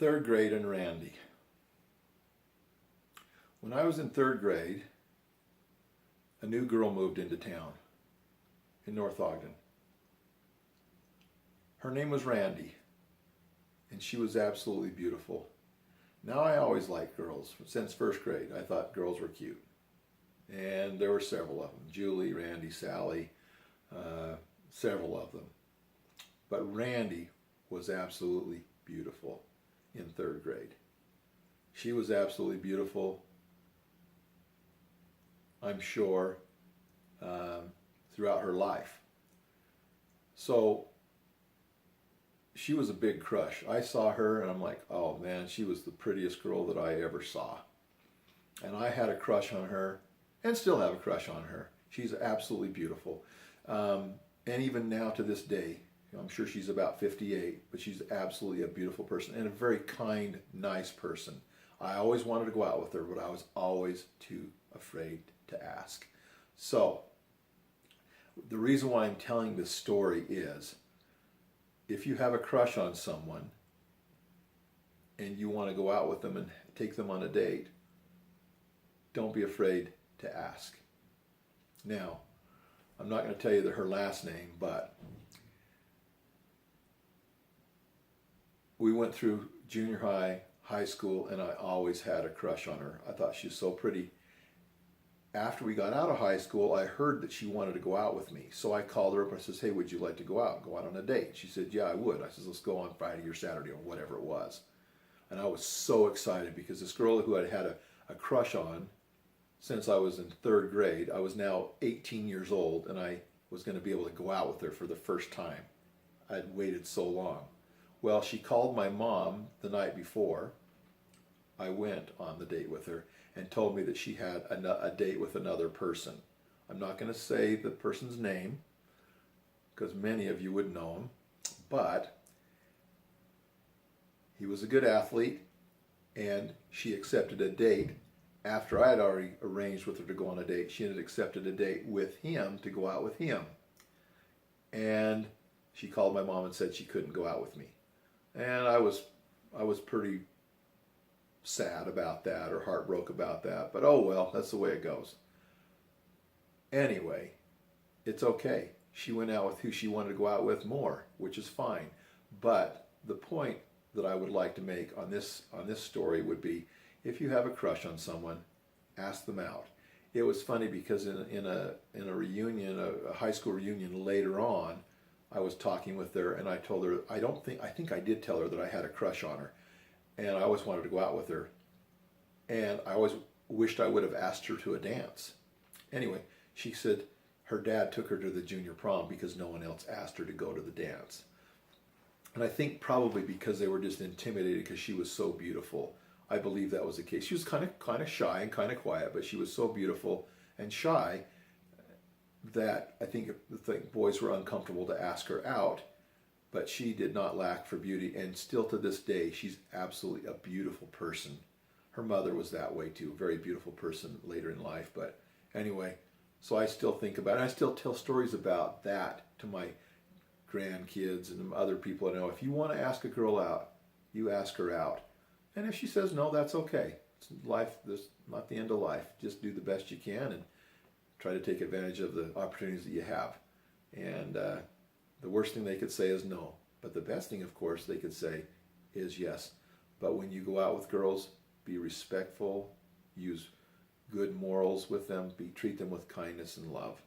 Third grade and Randy. When I was in third grade, a new girl moved into town in North Ogden. Her name was Randy, and she was absolutely beautiful. Now, I always liked girls. Since first grade, I thought girls were cute. And there were several of them. Julie, Randy, Sally, several of them. But Randy was absolutely beautiful in third grade. She was absolutely beautiful, I'm sure, throughout her life. So she was a big crush. I saw her and I'm like, oh man, she was the prettiest girl that I ever saw. And I had a crush on her and still have a crush on her. She's absolutely beautiful. And even now to this day, I'm sure she's about 58, but she's absolutely a beautiful person and a very kind, nice person. I always wanted to go out with her, but I was always too afraid to ask. So the reason why I'm telling this story is, if you have a crush on someone and you want to go out with them and take them on a date, don't be afraid to ask. Now, I'm not going to tell you her last name, but we went through junior high, high school, and I always had a crush on her. I thought she was so pretty. After we got out of high school, I heard that she wanted to go out with me. So I called her up and I says, hey, would you like to go out on a date? She said, yeah, I would. I said, let's go on Friday or Saturday or whatever it was. And I was so excited because this girl who I'd had a crush on since I was in third grade, I was now 18 years old, and I was going to be able to go out with her for the first time. I'd waited so long. Well, she called my mom the night before I went on the date with her and told me that she had a date with another person. I'm not going to say the person's name because many of you would know him, but he was a good athlete, and she accepted a date after I had already arranged with her to go on a date. She had accepted a date with him to go out with him. And she called my mom and said she couldn't go out with me. And I was pretty sad about that, or heartbroken about that, but oh well, that's the way it goes. Anyway, it's okay. She went out with who she wanted to go out with more, which is fine. But the point that I would like to make on this story would be, if you have a crush on someone, ask them out. It was funny because in a reunion, a high school reunion later on, I was talking with her and I told her, I think I did tell her that I had a crush on her. And I always wanted to go out with her. And I always wished I would have asked her to a dance. Anyway, she said her dad took her to the junior prom because no one else asked her to go to the dance. And I think probably because they were just intimidated because she was so beautiful. I believe that was the case. She was kind of shy and kind of quiet, but she was so beautiful and shy that I think boys were uncomfortable to ask her out. But she did not lack for beauty, and still to this day, she's absolutely a beautiful person. Her mother was that way too, a very beautiful person later in life. But anyway, so I still think about it. I still tell stories about that to my grandkids and other people I know. If you want to ask a girl out, you ask her out. And if she says no, that's okay. It's life, this not the end of life. Just do the best you can and try to take advantage of the opportunities that you have. And the worst thing they could say is no. But the best thing, of course, they could say is yes. But when you go out with girls, be respectful, use good morals with them, treat them with kindness and love.